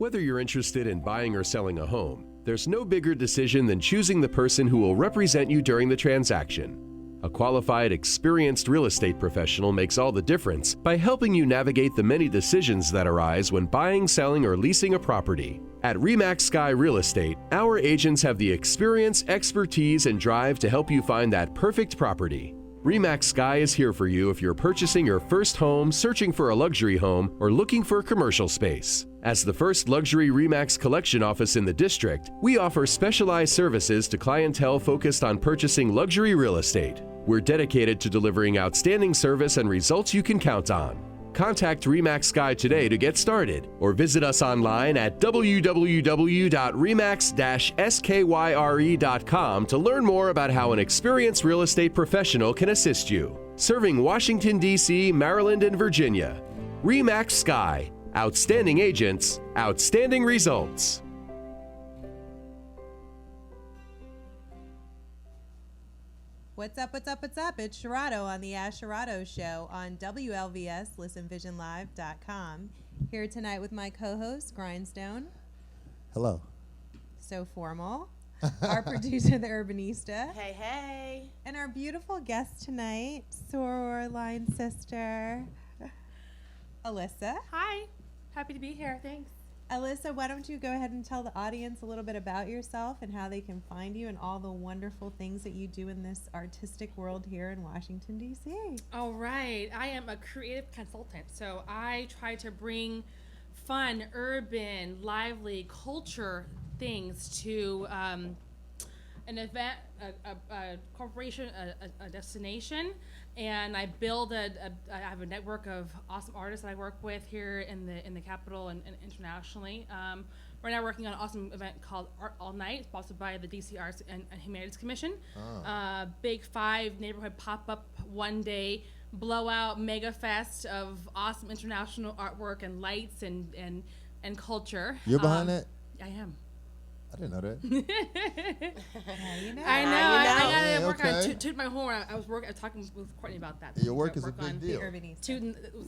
Whether you're interested in buying or selling a home, there's no bigger decision than choosing the person who will represent you during the transaction. A qualified, experienced real estate professional makes all the difference by helping you navigate the many decisions that arise when buying, selling, or leasing a property. At RE/MAX Sky Real Estate, our agents have the experience, expertise, and drive to help you find that perfect property. RE/MAX Sky is here for you if you're purchasing your first home, searching for a luxury home, or looking for commercial space. As the first luxury RE/MAX collection office in the district, we offer specialized services to clientele focused on purchasing luxury real estate. We're dedicated to delivering outstanding service and results you can count on. Contact RE/MAX Sky today to get started, or visit us online at www.remax-skyre.com to learn more about how an experienced real estate professional can assist you. Serving Washington, D.C., Maryland, and Virginia. RE/MAX Sky. Outstanding agents, outstanding results. What's up, what's up, what's up? It's Sharado on the Ash Sharado Show on WLVS, ListenVisionLive.com. Here tonight with my co-host, Grindstone. Hello. So formal. Our producer, the Urbanista. Hey, hey. And our beautiful guest tonight, soror line sister, Alyssa. Hi. Happy to be here. Thanks. Alyssa, why don't you go ahead and tell the audience a little bit about yourself and how they can find you and all the wonderful things that you do in this artistic world here in Washington, D.C. All right. I am a creative consultant, so I try to bring fun, urban, lively culture things to an event, a corporation, a destination, and I build I have a network of awesome artists that I work with here in the capital and internationally. We're now working on an awesome event called Art All Night, sponsored by the DC Arts and Humanities Commission. Big 5 neighborhood pop-up one-day blowout mega fest of awesome international artwork and lights and culture. You're behind that? I am. I didn't know that. You know. I know. I gotta work on toot my horn. I was talking with Courtney about that. Your work is a big The deal. Urbanista.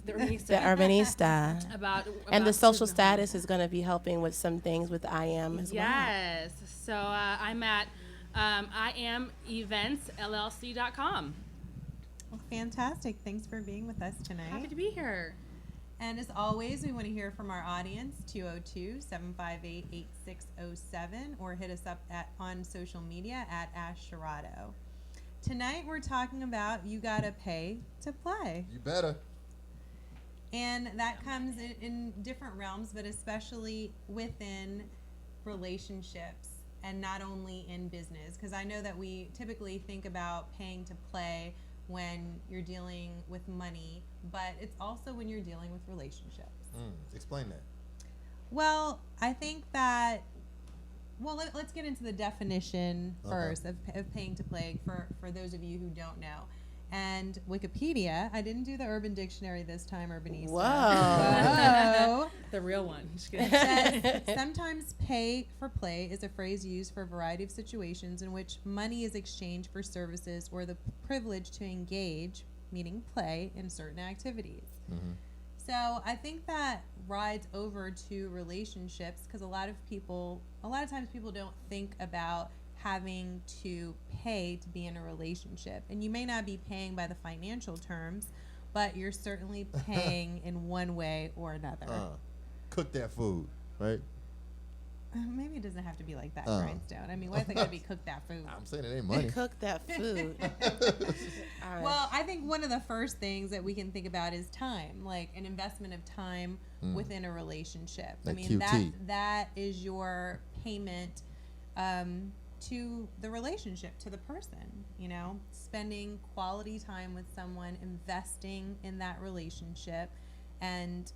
The Urbanista. The Urbanista. about And the social tooting my horn. status is going to be helping with some things with IAM as well. Yes. So I'm at IamEventsLLC.com. Well, fantastic. Thanks for being with us tonight. Happy to be here. And as always, we want to hear from our audience, 202-758-8607, or hit us up on social media at Ash Sharado. Tonight, we're talking about you gotta pay to play. You better. And that comes in different realms, but especially within relationships and not only in business. Because I know that we typically think about paying to play when you're dealing with money, but it's also when you're dealing with relationships. Explain that. Well, I think that, let's get into the definition first of paying to play for those of you who don't know. And Wikipedia, I didn't do the Urban Dictionary this time, Urbanista. Whoa. The real one. Just kidding. It says, sometimes pay for play is a phrase used for a variety of situations in which money is exchanged for services or the privilege to engage, meaning play, in certain activities. Mm-hmm. So I think that rides over to relationships because a lot of times people don't think about having to pay to be in a relationship. And you may not be paying by the financial terms, but you're certainly paying in one way or another. Cook that food, right? Maybe it doesn't have to be like that, Grindstone. I mean, why is it got to be cook that food? I'm saying it ain't money. Cook that food. All right. Well, I think one of the first things that we can think about is time, like an investment of time within a relationship. Like I mean, QT. that is your payment to the relationship, to the person, spending quality time with someone, investing in that relationship, and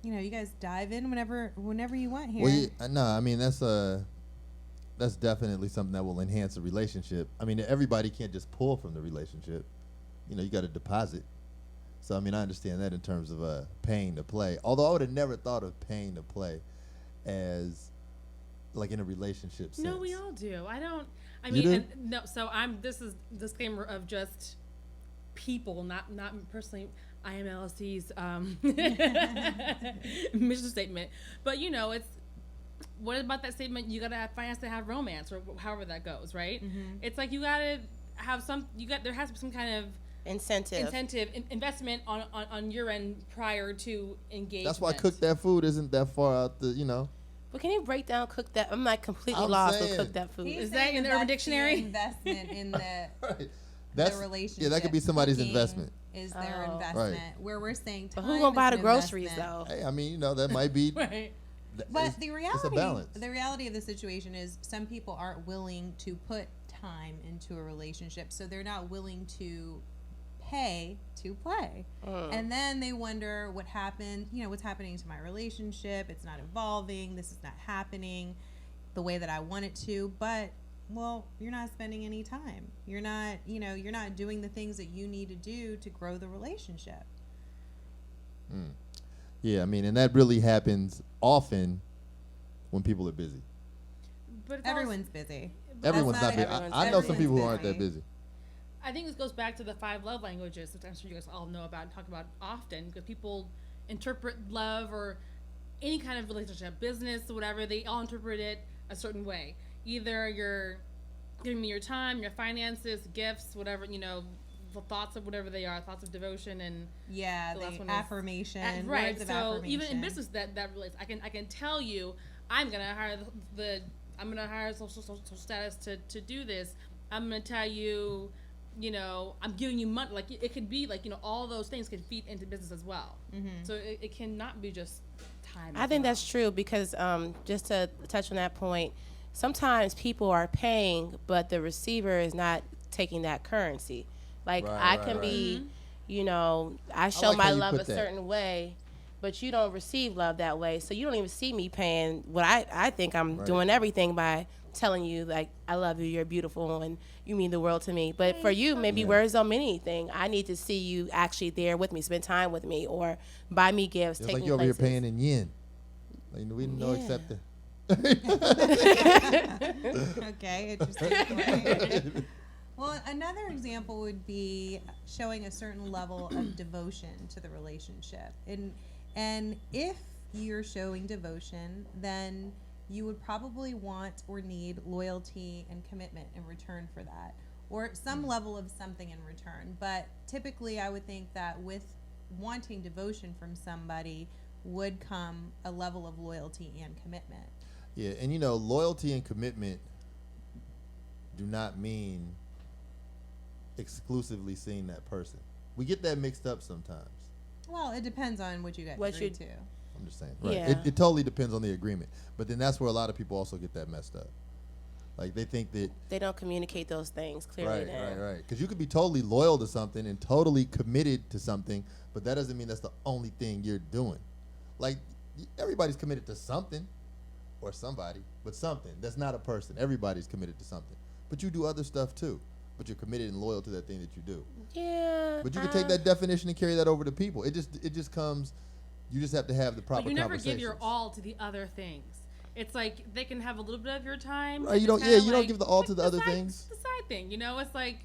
you guys dive in whenever you want here. Well, no, I mean that's definitely something that will enhance a relationship. I mean, everybody can't just pull from the relationship. You got to deposit. So I mean, I understand that in terms of paying to play. Although I would have never thought of paying to play as like in a relationship sense. No, we all do. No. So this is disclaimer of just people, not personally. IMLC's mission statement. But you know, it's what about that statement? You gotta have finance to have romance, or however that goes, right? It's like you gotta have there has to be some kind of Incentive. investment on your end prior to engagement. That's why cook that food isn't that far out the, you know. But can you break down cook that? I'm like completely I'm lost saying. with cook that food. He's Is that saying in the Urban that's Dictionary? Investment in the Right. the relationship. Yeah, that could be somebody's Cooking investment. Is their Oh. investment where we're saying But time who gonna buy is the an groceries investment. though? Hey, I mean, you know, that might be. right. But the it's a balance. reality of the situation is some people aren't willing to put time into a relationship, so they're not willing to pay to play. And then they wonder what happened, what's happening to my relationship. It's not evolving. This is not happening the way that I want it to. But well, you're not spending any time. You're not doing the things that you need to do to grow the relationship. Yeah, I mean, and that really happens often when people are busy. But it's Everyone's busy. Everyone's That's not not busy. everyone's I know some everyone's people who aren't that busy. busy. I think this goes back to the 5 love languages, which I'm sure you guys all know about and talk about often, because people interpret love or any kind of relationship, business, whatever, they all interpret it a certain way. Either you're giving me your time, your finances, gifts, whatever, the thoughts of whatever they are, thoughts of devotion and Yeah, The last one the is- affirmation. right. Words of So affirmation. even in business, that relates. I can tell you, I'm gonna hire I'm gonna hire social status to do this. I'm gonna tell you, I'm giving you money. Like it could be like all those things could feed into business as well. So it cannot be just time. I think that's true because just to touch on that point, sometimes people are paying, but the receiver is not taking that currency. Like Right, I right, can right. be, I show like how my you love put a that. certain way, but you don't receive love that way. So you don't even see me paying what I think I'm Right. doing everything by telling you like I love you, you're beautiful, and you mean the world to me. But for you, maybe Yeah. words don't mean anything. I need to see you actually there with me, spend time with me, or buy me gifts, It's take like me you're over here places. paying in yen. Like, we don't know Yeah. except the. Okay, interesting point. Well, another example would be showing a certain level of devotion to the relationship. And if you're showing devotion, then you would probably want or need loyalty and commitment in return for that, or some level of something in return. But typically, I would think that with wanting devotion from somebody would come a level of loyalty and commitment. Yeah, and loyalty and commitment do not mean exclusively seeing that person. We get that mixed up sometimes. Well, it depends on what you get What agreed to. I'm just saying. Right. Yeah. It totally depends on the agreement. But then that's where a lot of people also get that messed up. Like they think that They don't communicate those things clearly. right. Because you could be totally loyal to something and totally committed to something, but that doesn't mean that's the only thing you're doing. Like everybody's committed to something or somebody, but something. That's not a person. Everybody's committed to something. But you do other stuff too. But you're committed and loyal to that thing that you do. Yeah. But you can take that definition and carry that over to people. It just comes. You just have to have the proper But you never conversations. give your all to the other things. It's like they can have a little bit of your time. Right, you It's don't- kinda yeah, you don't like- give the all it's to the like other side- things. The side thing, it's like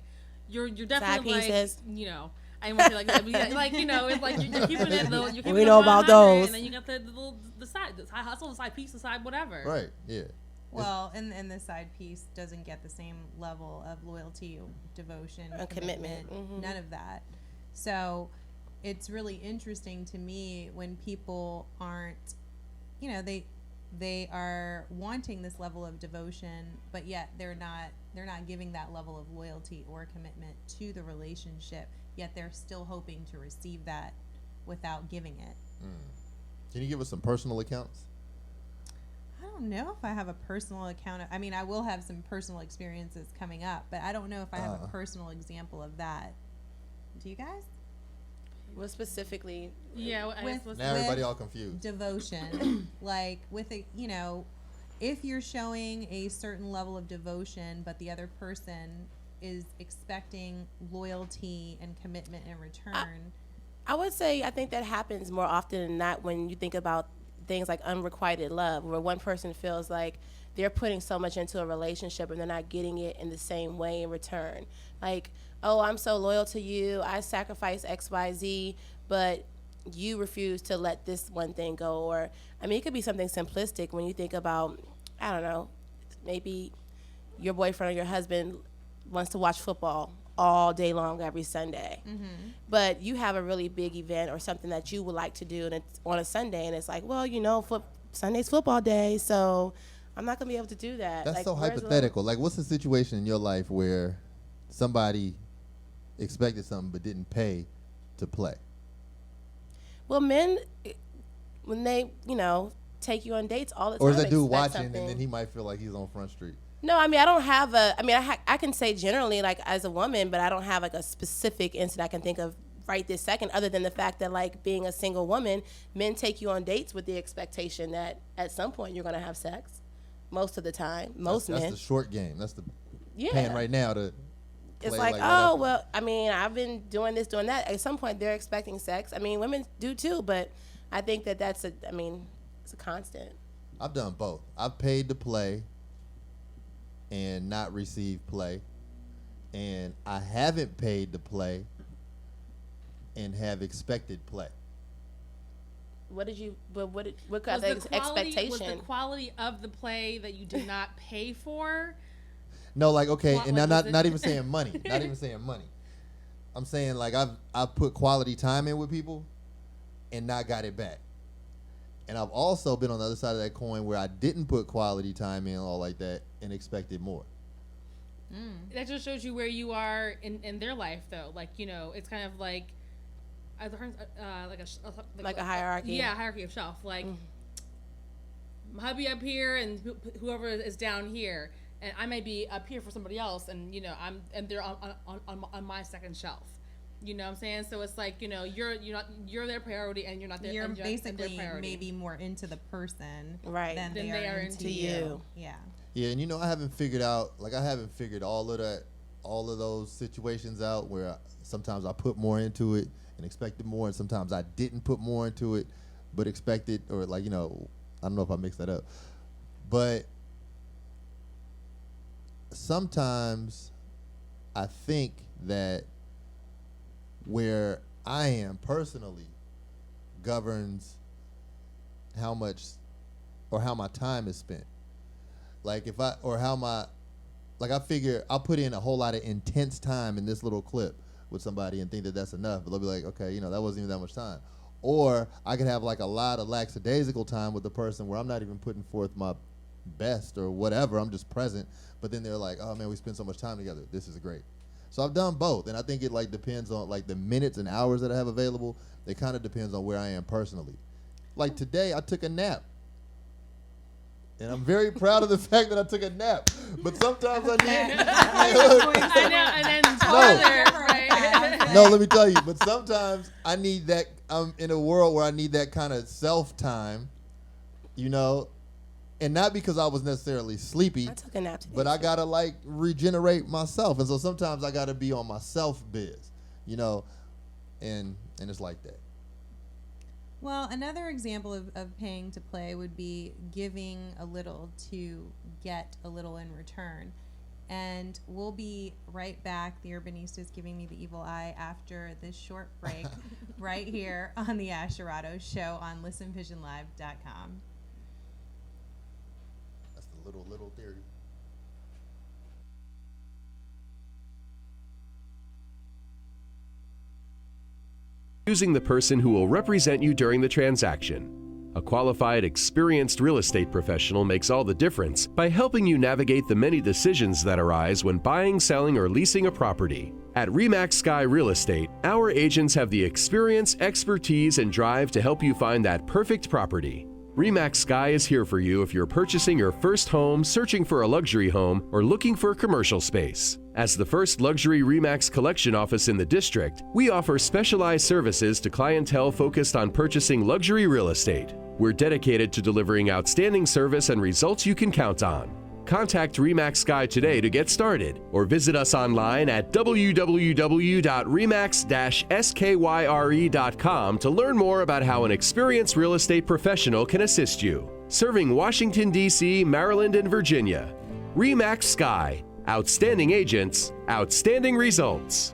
you're definitely pieces. I didn't want to say like that, but it's like you're keeping it though. You're keeping We it know about 100, those. And then you got the side hustle, the side piece, the side whatever. Right. Yeah. Well, and the side piece doesn't get the same level of loyalty, devotion, commitment. Mhm. none of that. So it's really interesting to me when people aren't, they are wanting this level of devotion, but yet they're not giving that level of loyalty or commitment to the relationship. Yet they're still hoping to receive that without giving it. Can you give us some personal accounts? I don't know if I have a personal account. I mean, I will have some personal experiences coming up, but I don't know if I have a personal example of that. Do you guys? What specifically? Yeah. Well, I guess With- what's- Now everybody all confused. Devotion. Like with a, if you're showing a certain level of devotion, but the other person is expecting loyalty and commitment in return. I would say I think that happens more often than not when you think about things like unrequited love, where one person feels like they're putting so much into a relationship and they're not getting it in the same way in return. Like, oh, I'm so loyal to you, I sacrifice X, Y, Z, but you refuse to let this one thing go. Or, I mean, it could be something simplistic when you think about, I don't know, maybe your boyfriend or your husband wants to watch football all day long every Sunday. But you have a really big event or something that you would like to do, and it's on a Sunday, and it's like, well, you know, Sunday's football day, so I'm not going to be able to do that. That's like, so hypothetical. Like, what's the situation in your life where somebody expected something but didn't pay to play? Well, men, when they, you know, take you on dates all the time. Or is that dude expect watching something. and then he might feel like he's on Front Street? No, I mean, I don't have I can say generally, like, as a woman, but I don't have, like, a specific incident I can think of right this second, other than the fact that, like, being a single woman, men take you on dates with the expectation that at some point you're going to have sex. Most of the time. Most men. That's the short game. That's the Yeah. paying right now to It's play like, whatever. oh, well, I mean, I've been doing this, doing that. At some point, they're expecting sex. I mean, women do too, but I think that it's a constant. I've done both. I've paid to play and not receive play. And I haven't paid to play and have expected play. What kind Was of the expectation? quality of the play that you did not pay for? No, like, okay, What and was I'm it? not even saying money. Not even saying money. I'm saying, like, I've put quality time in with people and not got it back. And I've also been on the other side of that coin where I didn't put quality time in, all like that, and expected more. That just shows you where you are in their life, though. Like, you know, it's kind of like, Like a hierarchy. Yeah, hierarchy of shelf. Like, hubby up here and whoever is down here, and I may be up here for somebody else, and you know, they're on my second shelf. You know what I'm saying? So it's like, you know, you're their priority, and you're not their. You're and their basically priority. maybe more into the person, Right. than Than they are into you. Yeah. Yeah, and you know, I haven't figured all of those situations out where sometimes I put more into it and expected more, and sometimes I didn't put more into it but expected, or, like, you know, I don't know if I mixed that up. But sometimes I think that where I am personally governs how much or how my time is spent. Like, I figure I'll put in a whole lot of intense time in this little clip with somebody and think that that's enough, but they'll be like, okay, you know, that wasn't even that much time. Or I could have, like, a lot of lackadaisical time with the person where I'm not even putting forth my best or whatever, I'm just present, but then they're like, oh man, we spend so much time together, this is great. So I've done both, and I think it, like, depends on, like, the minutes and hours that I have available. It kind of depends on where I am personally. Like, today I took a nap. And I'm very proud of the fact that I took a nap. But sometimes I need. I know, and then toddler, right? No, let me tell you. But sometimes I need that. I'm in a world where I need that kind of self time, you know, and not because I was necessarily sleepy, I took a nap today. but I gotta, like, regenerate myself, and so sometimes I gotta be on my self biz, you know, and it's like that. Well, another example of paying to play would be giving a little to get a little in return. And we'll be right back. The Urbanista is giving me the evil eye after this short break right here on the Asherado Show on listenvisionlive.com. That's the little theory. Choosing the person who will represent you during the transaction. A qualified, experienced real estate professional makes all the difference by helping you navigate the many decisions that arise when buying, selling, or leasing a property. At RE/MAX Sky Real Estate, our agents have the experience, expertise, and drive to help you find that perfect property. RE/MAX Sky is here for you if you're purchasing your first home, searching for a luxury home, or looking for commercial space. As the first luxury RE/MAX collection office in the district, we offer specialized services to clientele focused on purchasing luxury real estate. We're dedicated to delivering outstanding service and results you can count on. Contact RE/MAX Sky today to get started, or visit us online at www.remax-skyre.com to learn more about how an experienced real estate professional can assist you. Serving Washington, D.C., Maryland, and Virginia. RE/MAX Sky. Outstanding agents, outstanding results.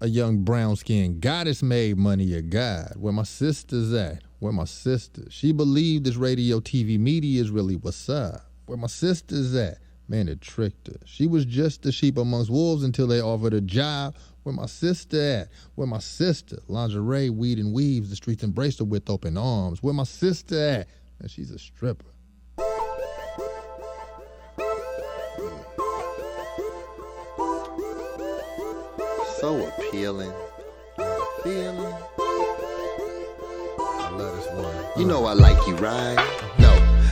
a young brown-skinned goddess-made money of God. Where my sister's at? Where my sister? She believed this radio, TV media is really what's up. Where my sister's at? Man, it tricked her. She was just a sheep amongst wolves until they offered a job. Where my sister at? Where my sister? Lingerie, weed and weaves, the streets embraced her with open arms. Where my sister at? And she's a stripper. So appealing. Feeling. I love this one. You know I like you, right?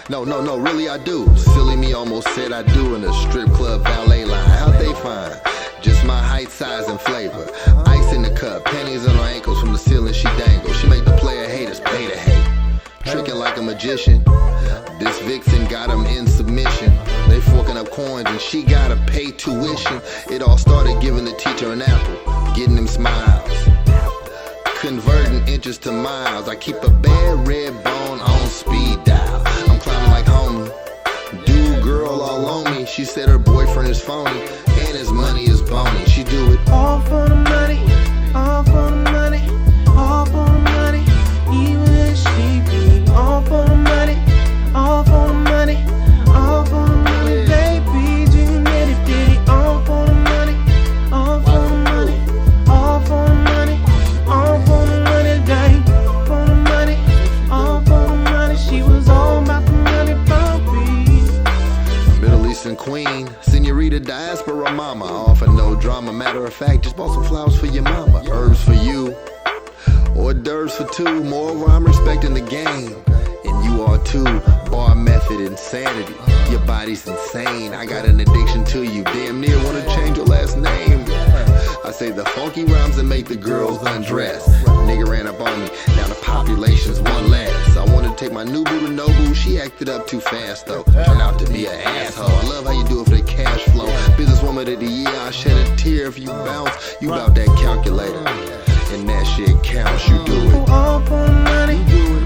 No, really I do. Silly me almost said I do in a strip club valet line. How'd they find? Just my height, size, and flavor. Ice in the cup, panties on her ankles, from the ceiling she dangles. She make the player haters pay to hate. Tricking like a magician. This vixen got him in submission. They forking up coins and she gotta pay tuition. It all started giving the teacher an apple, getting him smiles, converting inches to miles. I keep a bad red bone on speed dial. I'm climbing like homie. Dude, girl all on me. She said her boyfriend is phony and his money is bony. She do it all for the money, all for the money, all for the money. Even if she be all for the money, all for the money, all for the money. Baby, you nitty bitty, all for the money, all for the money, all for the money, all for the money. Dang, for the money, all for the money. She was all about the money, baby. Middle Eastern queen, senorita diaspora mama. Offer no drama, matter of fact, just bought some flowers for your mama. Herbs for you, hors d'oeuvres for two. Moreover, I'm respecting the game, and you are too. Bar method insanity, your body's insane. I got an addiction to you, damn near wanna change your last name. I say the funky rhymes that make the girls undress. Nigga ran up on me, now the population's one less. I wanted to take my new boo to Nobu, she acted up too fast though. Turned out to be an asshole. I love how you do it for the cash flow. Businesswoman of the year, I shed a tear if you bounce. You bout that calculator, and that shit counts. You do it all for the money,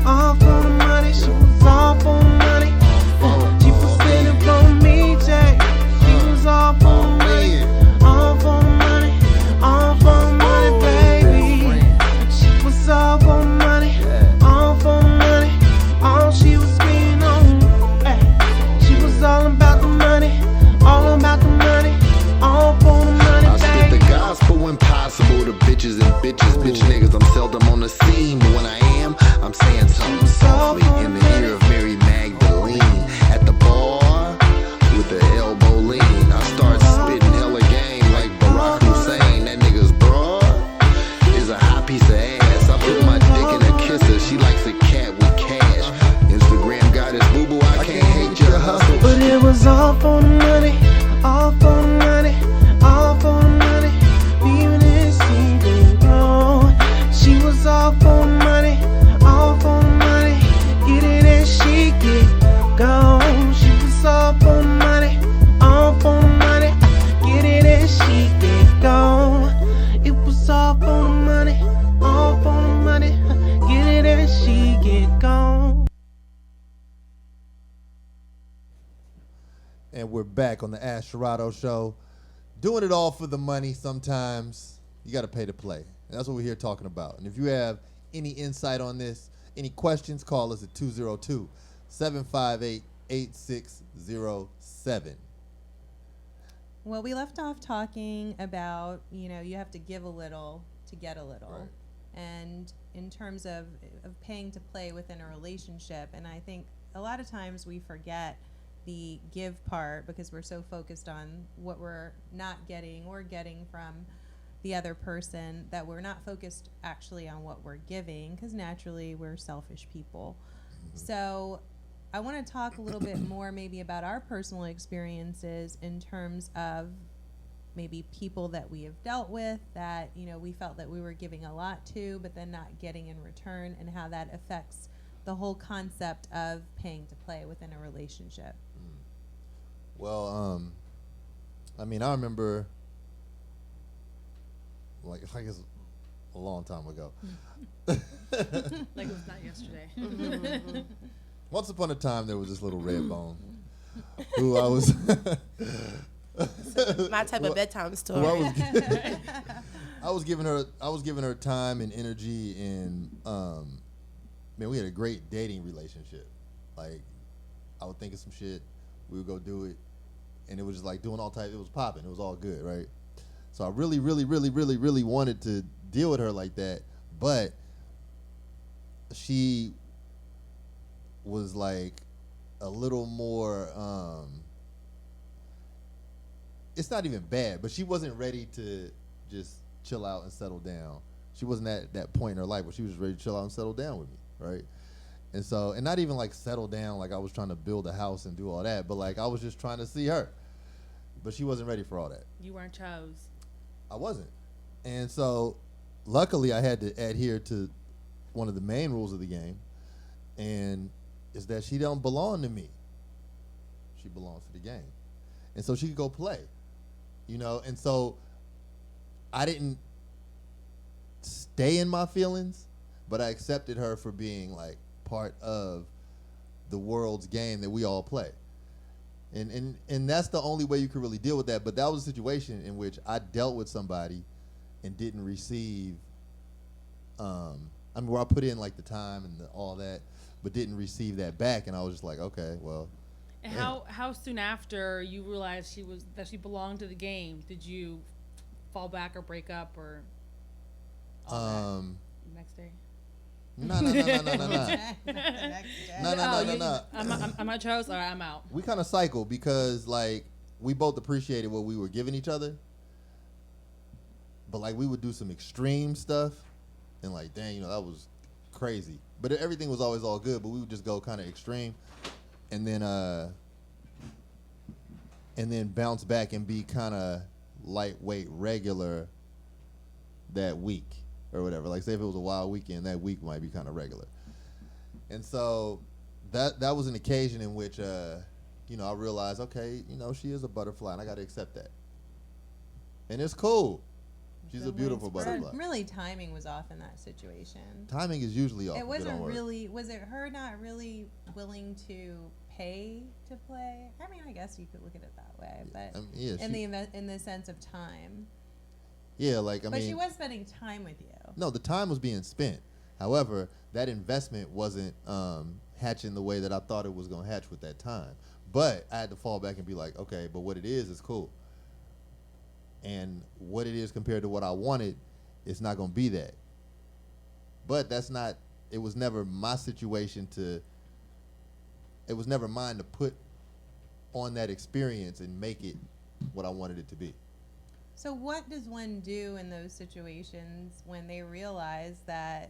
all for the money. She was all for the money. She was singing for me, Jay. She was all for the money, all for the money, all for the money, baby. She was all for the money, all for the money. All she was screaming on, she was all about the money, all about the money, all for the money, I spit baby. the gospel when possible to bitches and bitches. Bitch niggas, I'm seldom on the scene, but when I am, I'm saying something softly in the ear of Mary Magdalene. At the bar with the elbow lean, I start spitting hella game like Barack Hussein. That nigga's broad is a hot piece of ass. I put my dick in a kisser. She likes a cat with cash. Instagram goddess boo boo, I can't hate your hustle. But it was all for the money, all for the money, all for the money. Even if she didn't go, she was all for the money, all for the money. Get it and she get gone. She was all for the money, all for the money. Get it and she get gone. It was all for the money, all for the money. Get it and she get gone. And we're back on the Ash Sherrado Show. Doing it all for the money sometimes. You got to pay to play. And that's what we're here talking about. And if you have any insight on this, any questions, call us at 202-758-8607. Well, we left off talking about, you have to give a little to get a little. Right. And in terms of paying to play within a relationship, and I think a lot of times we forget the give part because we're so focused on what we're not getting or getting from the other person that we're not focused actually on what we're giving, because naturally we're selfish people. So I want to talk a little bit more maybe about our personal experiences in terms of maybe people that we have dealt with that we felt that we were giving a lot to but then not getting in return, and how that affects the whole concept of paying to play within a relationship. Well, I remember, like it's a long time ago. Like it was not yesterday. Once upon a time, there was this little red bone who I was My type of bedtime story. I was giving her time and energy, and man, we had a great dating relationship. Like, I would think of some shit, we would go do it, and it was just like doing all type. It was popping. It was all good, right? So I really, really, really, really, really wanted to deal with her like that, but she was like a little more. It's not even bad, but she wasn't ready to just chill out and settle down. She wasn't at that point in her life where she was ready to chill out and settle down with me, right? And so, and not even like settle down like I was trying to build a house and do all that, but like I was just trying to see her. But she wasn't ready for all that. You weren't chose. I wasn't. And so, luckily, I had to adhere to one of the main rules of the game, and is that she don't belong to me. She belongs to the game. And so she could go play, you know? And so I didn't stay in my feelings, but I accepted her for being like part of the world's game that we all play. And that's the only way you could really deal with that. But that was a situation in which I dealt with somebody and didn't receive, where I put in like the time and all that, but didn't receive that back. And I was just like, okay, well. And yeah. how soon after you realized that she belonged to the game did you fall back or break up or all that the next day? No. I'm not chose. All right, I'm out. We kind of cycle because like we both appreciated what we were giving each other, but like we would do some extreme stuff, and like dang, you know, that was crazy. But everything was always all good. But we would just go kind of extreme, and then bounce back and be kind of lightweight, regular that week or whatever. Like say if it was a wild weekend, that week might be kind of regular. And so that was an occasion in which you know, I realized, okay, you know, she is a butterfly and I got to accept that. And it's cool. She's a beautiful butterfly. Really, timing was off in that situation. Timing is usually off. It wasn't really. Was it her not really willing to pay to play? I mean, I guess you could look at it that way, but yeah, in the sense of time. Yeah, like I mean. But she was spending time with you. No, the time was being spent. However, that investment wasn't hatching the way that I thought it was going to hatch with that time. But I had to fall back and be like, okay, but what it is cool. And what it is compared to what I wanted, it's not going to be that. But that's not, it was never my situation it was never mine to put on that experience and make it what I wanted it to be. So what does one do in those situations when they realize that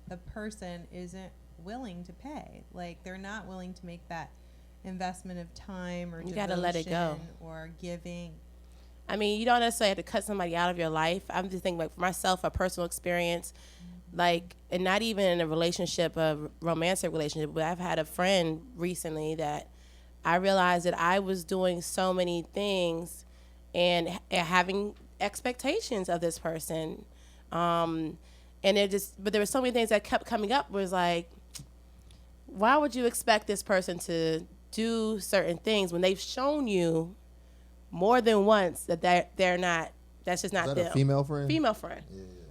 the person isn't willing to pay? Like they're not willing to make that investment of time or you gotta let it go or giving. I mean, you don't necessarily have to cut somebody out of your life. I'm just thinking, like, for myself, a personal experience, like, and not even in a relationship, a romantic relationship, but I've had a friend recently that I realized that I was doing so many things and having expectations of this person. And but there were so many things that kept coming up was like, why would you expect this person to do certain things when they've shown you more than once that they're not, that's just not them. Is that them. a female friend? Female friend.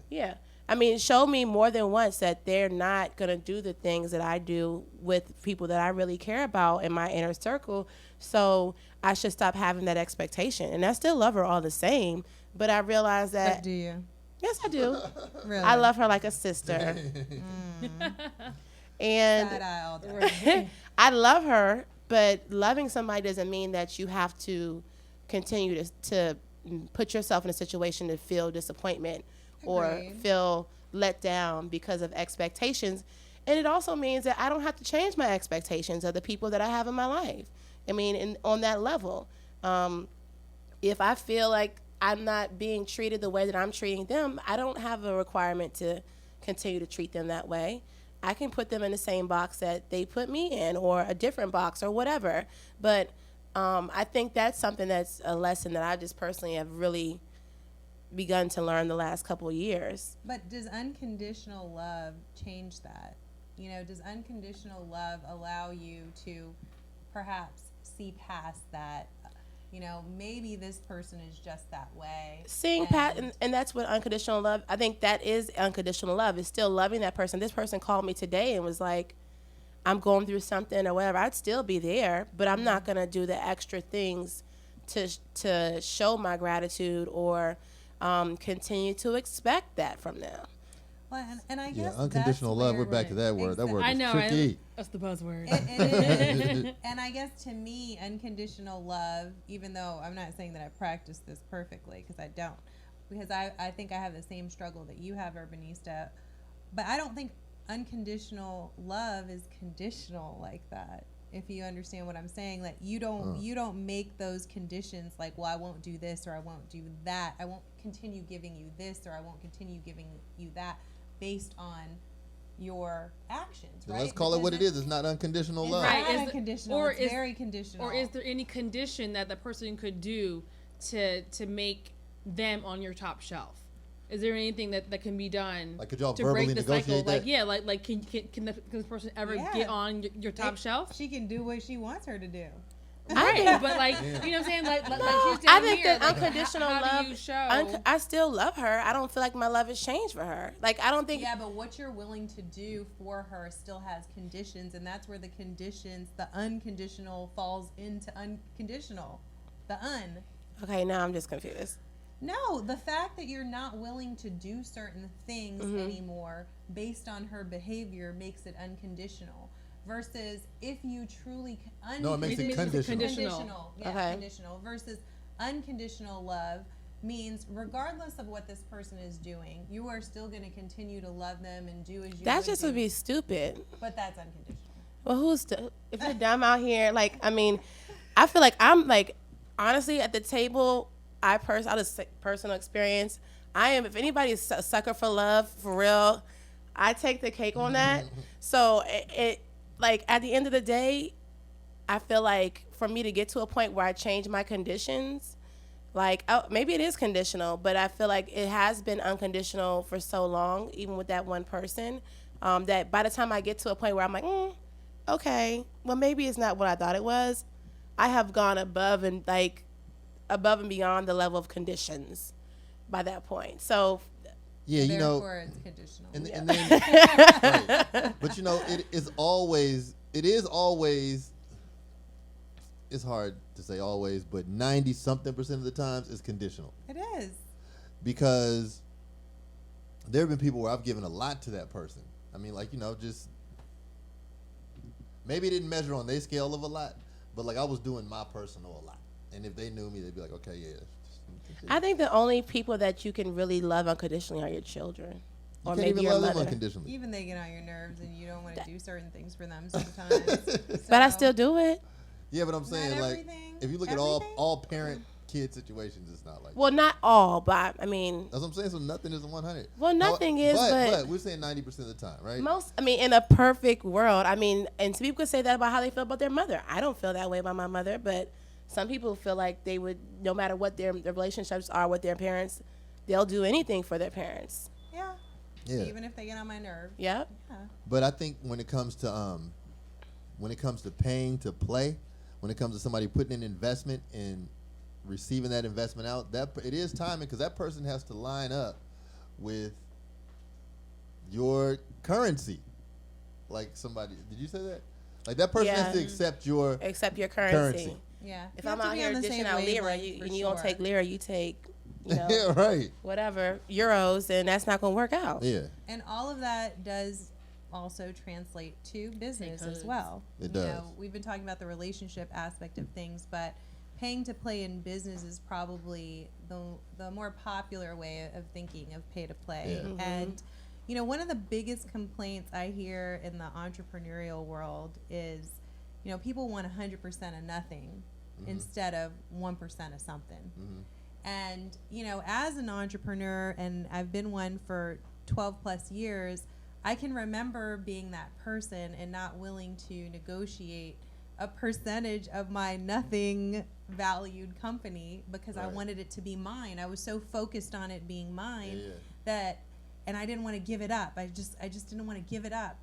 Yeah. I mean, show me more than once that they're not going to do the things that I do with people that I really care about in my inner circle. So I should stop having that expectation. And I still love her all the same, but I realize that. But do you? Yes, I do. Really? I love her like a sister. And Side eye all day. I love her, but loving somebody doesn't mean that you have to continue to put yourself in a situation to feel disappointment or Agreed. feel let down because of expectations. And it also means that I don't have to change my expectations of the people that I have in my life. I mean, on that level, if I feel like I'm not being treated the way that I'm treating them, I don't have a requirement to continue to treat them that way. I can put them in the same box that they put me in or a different box or whatever. But I think that's something that's a lesson that I just personally have really begun to learn the last couple of years. But does unconditional love change that? You know, does unconditional love allow you to perhaps see past that You know, maybe this person is just that way. Seeing Pat, and that's what unconditional love, I think that is unconditional love. It's still loving that person. This person called me today and was like, I'm going through something or whatever. I'd still be there, but I'm not going to do the extra things to show my gratitude or continue to expect that from them. Well, and I guess unconditional that's love. where- We're back to that word. That word I is know, tricky. that's the buzzword. It is. And I guess to me, unconditional love, even though I'm not saying that I practice this perfectly, because I don't, because I think I have the same struggle that you have, Urbanista, but I don't think unconditional love is conditional like that. If you understand what I'm saying, like you don't make those conditions like, well, I won't do this or I won't do that. I won't continue giving you this or I won't continue giving you that based on your actions, So right? let's call it what it Because is. It's not unconditional It's love. Right. not Is the- unconditional. or It's is- very conditional. Or is there any condition that the person could do to make them on your top shelf? Is there anything that can be done Like, could y'all to verbally break the cycle? negotiate Like, that? yeah, like can this person ever Yeah. get on your top shelf? She can do what she wants her to do. Right, but like, you know what I'm saying? Like she's I down think here, that like, unconditional how love, do you show? I still love her. I don't feel like my love has changed for her. Like, I don't think. Yeah, but what you're willing to do for her still has conditions, and that's where the conditions, the unconditional, falls into unconditional. The un. Okay, now I'm just confused. No, the fact that you're not willing to do certain things anymore based on her behavior makes it unconditional. Versus if you truly No, it makes it conditional. Conditional, yeah, Okay. conditional. Versus unconditional love means regardless of what this person is doing, you are still going to continue to love them and do as you. That just do. would be stupid. But that's unconditional. Well, if you're dumb out here, like, I mean, I feel like I'm like, honestly, at the table, I'll just say personal experience. I am, if anybody's a sucker for love, for real, I take the cake on that. So it like, at the end of the day, I feel like for me to get to a point where I change my conditions, like, maybe it is conditional, but I feel like it has been unconditional for so long, even with that one person, that by the time I get to a point where I'm like, okay, well, maybe it's not what I thought it was, I have gone above and beyond the level of conditions by that point. So, Yeah, you know, Therefore, it's conditional. and then, right. But you know, it is always, it's hard to say always, but 90-something% of the times it's conditional. It is. Because there have been people where I've given a lot to that person. I mean, like, you know, just maybe it didn't measure on their scale of a lot, but like I was doing my personal a lot. And if they knew me, they'd be like, okay, yeah. I think the only people that you can really love unconditionally are your children. You Or can't maybe even your love them mother. unconditionally. Even they get on your nerves and you don't want to do certain things for them sometimes. But I So- still do it. Yeah, but I'm saying, like, everything. if you look at Everything? all parent-kid situations, it's not like Well, not all, but I mean, that's what I'm saying. So nothing is a 100. Well, nothing is, but we're saying 90% of the time, right? in a perfect world, I mean, and some people could say that about how they feel about their mother. I don't feel that way about my mother, but some people feel like they would, no matter what their relationships are with their parents, they'll do anything for their parents. Yeah. Yeah. Even if they get on my nerve. Yep. Yeah. But I think when it comes to paying to play, when it comes to somebody putting an investment and receiving that investment out, that it is timing because that person has to line up with your currency. Like somebody, did you say that? Like that person has to Yeah. accept your Except your currency. currency. Yeah. If You I'm have to out be here on the dishing same out lira, wavelength for and you don't sure. take lira, you take, you know, Yeah, right. whatever, euros, and that's not going to work out. Yeah, And all of that does also translate to business as well. It does. We've been talking about the relationship aspect of things, but paying to play in business is probably the more popular way of thinking of pay to play. Yeah. And one of the biggest complaints I hear in the entrepreneurial world is, people want 100% of nothing instead of 1% of something. And, as an entrepreneur, and I've been one for 12 plus years, I can remember being that person and not willing to negotiate a percentage of my nothing valued company because I Right. wanted it to be mine. I was so focused on it being mine Yeah. that, and I didn't want to give it up. I just didn't want to give it up.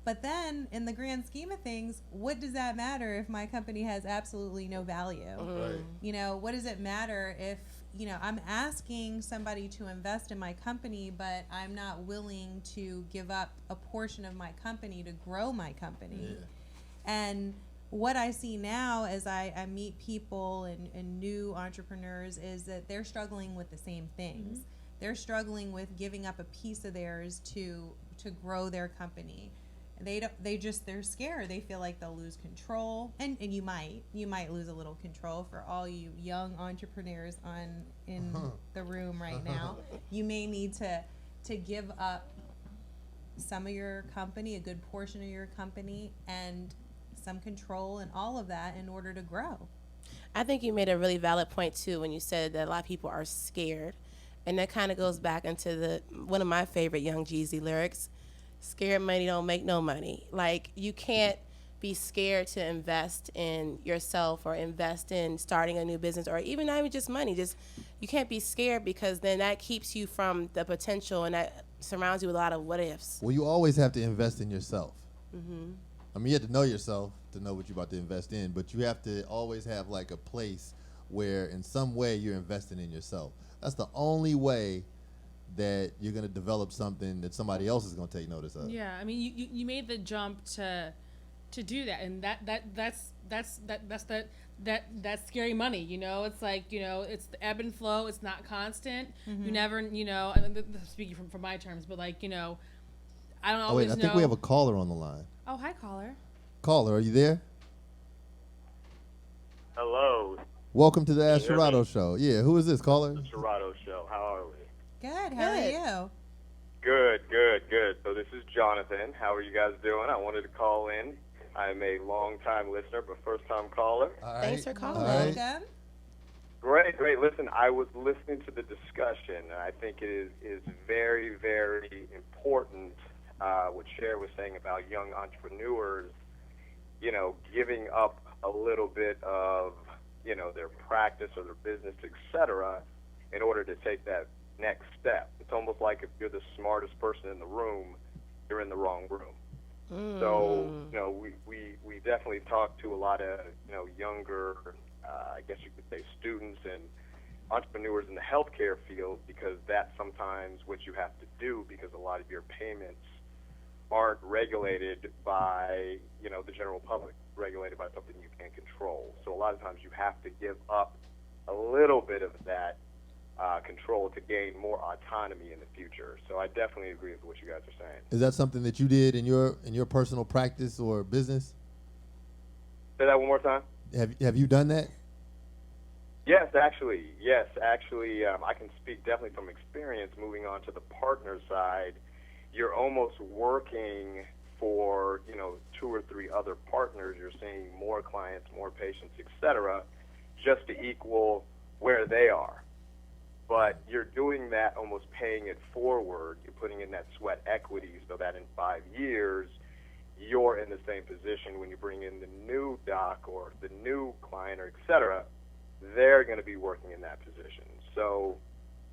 But then, in the grand scheme of things, what does that matter if my company has absolutely no value? Right. You know, what does it matter if, you know, I'm asking somebody to invest in my company, but I'm not willing to give up a portion of my company to grow my company? Yeah. And what I see now as I meet people and new entrepreneurs is that they're struggling with the same things. They're struggling with giving up a piece of theirs to grow their company. They're scared. They feel like they'll lose control, and you might lose a little control. For all you young entrepreneurs in the room right now, you may need to give up some of your company, a good portion of your company, and some control and all of that in order to grow. I think you made a really valid point too when you said that a lot of people are scared, and that kind of goes back into one of my favorite Young Jeezy lyrics: "Scared money don't make no money." Like, you can't be scared to invest in yourself or invest in starting a new business, or even not even just money. Just, you can't be scared, because then that keeps you from the potential, and that surrounds you with a lot of what ifs. Well, you always have to invest in yourself. I mean, you have to know yourself to know what you're about to invest in, but you have to always have like a place where in some way you're investing in yourself. That's the only way that you're going to develop something that somebody else is going to take notice of. Yeah, I mean, you made the jump to do that, and that's scary money. You know, it's like, you know, it's the ebb and flow. It's not constant. You never, you know. And speaking from my terms, but like, you know, I don't Oh, always wait, I know. think we have a caller on the line. Oh, hi, caller. Caller, are you there? Hello, Welcome to the Can you hear Asherado me? Show. Yeah, who is this, caller? the Toronto Show. How are we? Good. How are Good. you? Good. So this is Jonathan. How are you guys doing? I wanted to call in. I'm a long-time listener, but first-time caller. All Thanks for calling. All right. Welcome. Great. Listen, I was listening to the discussion, and I think it is very, very important what Cher was saying about young entrepreneurs, you know, giving up a little bit of, you know, their practice or their business, etc., in order to take that next step. It's almost like if you're the smartest person in the room, you're in the wrong room. So, you know, we definitely talk to a lot of, you know, younger, I guess you could say, students and entrepreneurs in the healthcare field, because that's sometimes what you have to do, because a lot of your payments aren't regulated by, you know, the general public, regulated by something you can't control. So a lot of times you have to give up a little bit of that control to gain more autonomy in the future. So I definitely agree with what you guys are saying. Is that something that you did in your personal practice or business? Say that one more time. Have you done that? Yes, actually, I can speak definitely from experience. Moving on to the partner side, you're almost working for, you know, 2 or 3 other partners. You're seeing more clients, more patients, etc., just to equal where they are. But you're doing that, almost paying it forward. You're putting in that sweat equity so that in 5 years, you're in the same position when you bring in the new doc or the new client, or etc., they're going to be working in that position. So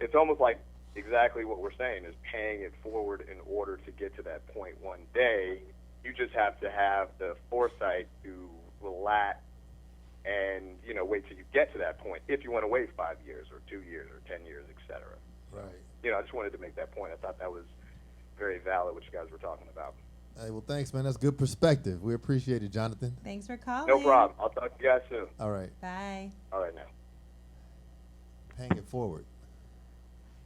it's almost like exactly what we're saying, is paying it forward in order to get to that point one day. You just have to have the foresight to relax and, you know, wait till you get to that point, if you want to wait 5 years or 2 years or 10 years, etc. Right. You know, I just wanted to make that point. I thought that was very valid, what you guys were talking about. Hey, well, thanks, man. That's good perspective. We appreciate it, Jonathan. Thanks for calling. No problem. I'll talk to you guys soon. All right. Bye. All right, now. Paying it forward.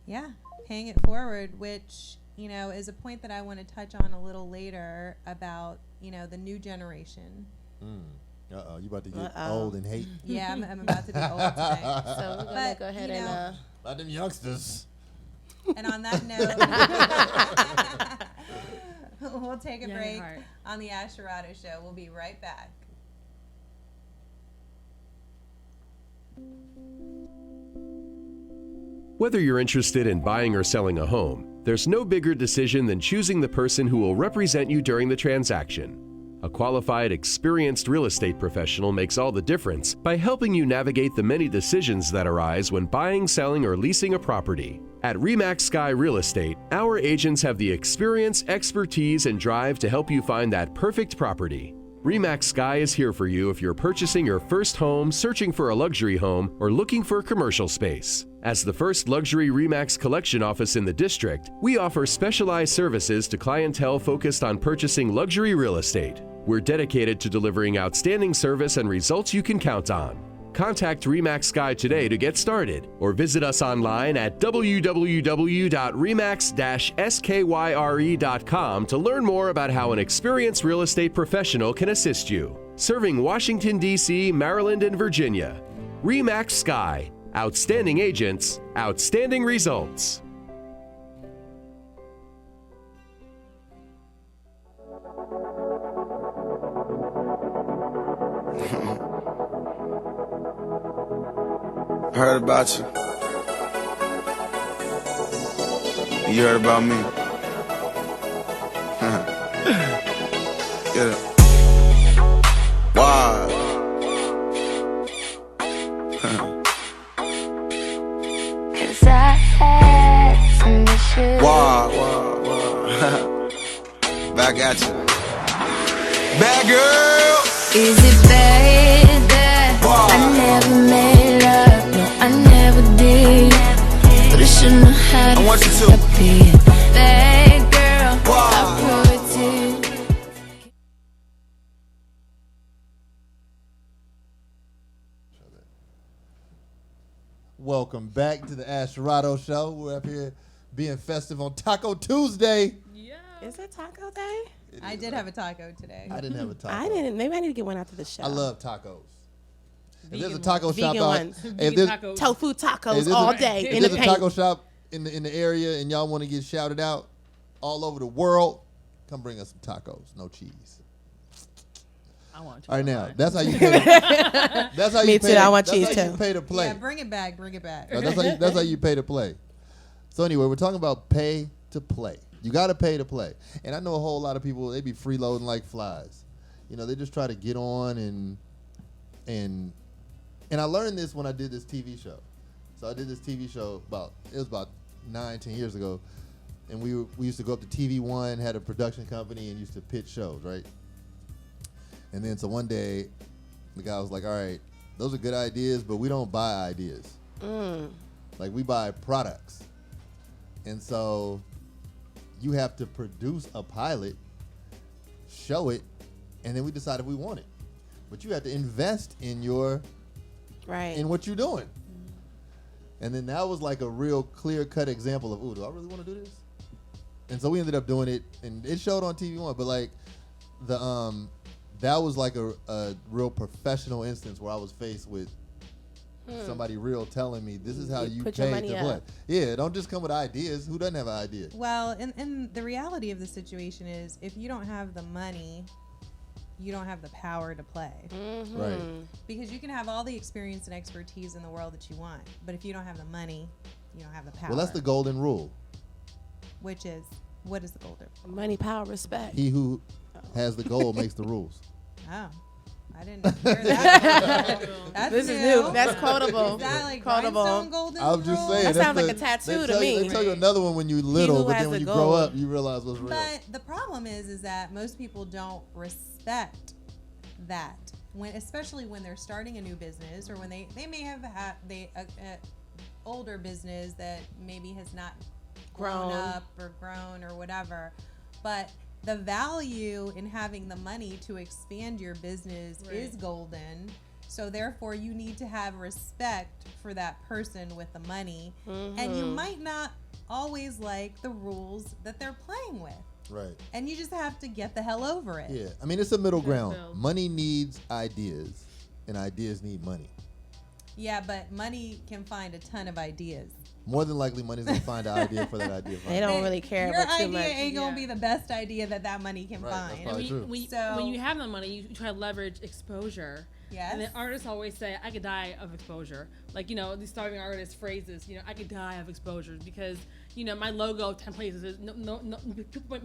Yeah, paying it forward, which, you know, is a point that I want to touch on a little later about, you know, the new generation. Uh-oh, you about to get Uh-oh. old and hate. Yeah, I'm about to be old today. So we're gonna But, go ahead you know, and Not them youngsters. And on that note, we'll take a Yeah, break heart. on the Asherado Show. We'll be right back. Whether you're interested in buying or selling a home, there's no bigger decision than choosing the person who will represent you during the transaction. A qualified, experienced real estate professional makes all the difference by helping you navigate the many decisions that arise when buying, selling, or leasing a property. At RE/MAX Sky Real Estate, our agents have the experience, expertise, and drive to help you find that perfect property. RE/MAX Sky is here for you if you're purchasing your first home, searching for a luxury home, or looking for commercial space. As the first luxury RE/MAX collection office in the district, we offer specialized services to clientele focused on purchasing luxury real estate. We're dedicated to delivering outstanding service and results you can count on. Contact RE/MAX Sky today to get started, or visit us online at www.remax-skyre.com to learn more about how an experienced real estate professional can assist you. Serving Washington, D.C., Maryland, and Virginia. RE/MAX Sky. Outstanding agents, outstanding results. I heard about you. You heard about me. Get it. Why? Cause I had some issues. Why? Back at you. Bad girl. Is it bad that I never made love? No, I never did. But I shouldn't have had I want you to. a bit. Bad girl, I prove it to you. Welcome back to the Asherado Show. We're up here being festive on Taco Tuesday. Yeah. Is it Taco Day? I did have a taco today. I didn't have a taco. I didn't. Maybe I need to get one after the show. I love tacos. If there's a Vegan taco ones. shop Vegan out, ones. if Vegan there's, tacos. Tofu if tacos there's all a, day if in the there's a paint. taco shop in the area and y'all want to get shouted out all over the world, come bring us some tacos, no cheese. I want to. All right, now that's how you pay. That's how Me you too, pay. I want that's cheese how you too. pay to play. Yeah, bring it back. Bring it back. That's how you pay to play. So anyway, we're talking about pay to play. You got to pay to play. And I know a whole lot of people, they be freeloading like flies. You know, they just try to get on and I learned this when I did this TV show. So I did this TV show about 9-10 years ago. And we used to go up to TV One, had a production company, and used to pitch shows, right? And then so one day, the guy was like, all right, those are good ideas, but we don't buy ideas. Like, we buy products. And so you have to produce a pilot, show it, and then we decide if we want it. But you have to invest in what you're doing. And then that was like a real clear-cut example of, ooh, do I really want to do this? And so we ended up doing it, and it showed on TV One. But like that was like a real professional instance where I was faced with somebody real telling me this is how you put your pay money to up. play. Yeah, don't just come with ideas. Who doesn't have an idea? Well, and the reality of the situation is, if you don't have the money, you don't have the power to play. Right. Because you can have all the experience and expertise in the world that you want, but if you don't have the money, you don't have the power. Well, that's the golden rule. Which is, what is the golden? Money, power, respect. He who has the goal makes the rules. Oh, I didn't hear that. That's This is new. That's quotable. Is that like Quotable. rhinestone golden I'm just rule? saying. That that's sounds like the- a tattoo they to tell you- me. They tell you another one when you're little, who but has then when the you grow goal. up, you realize what's real. But the problem is that most people don't respect that, especially when they're starting a new business, or when they may have had older business that maybe has not grown Grown. up or grown or whatever. But the value in having the money to expand your business is golden. So therefore, you need to have respect for that person with the money, and you might not always like the rules that they're playing with. Right. And you just have to get the hell over it. Yeah. I mean, it's a middle ground. Bill. Money needs ideas, and ideas need money. Yeah, but money can find a ton of ideas. More than likely, money's gonna find an idea for that idea. They don't really care Your about too idea much. ain't gonna Yeah. be the best idea that money can Right, that's find. probably true. When So- you have the money, you try to leverage exposure Yes. And then artists always say, I could die of exposure. Like, these starving artist phrases, I could die of exposure because, my logo 10 places is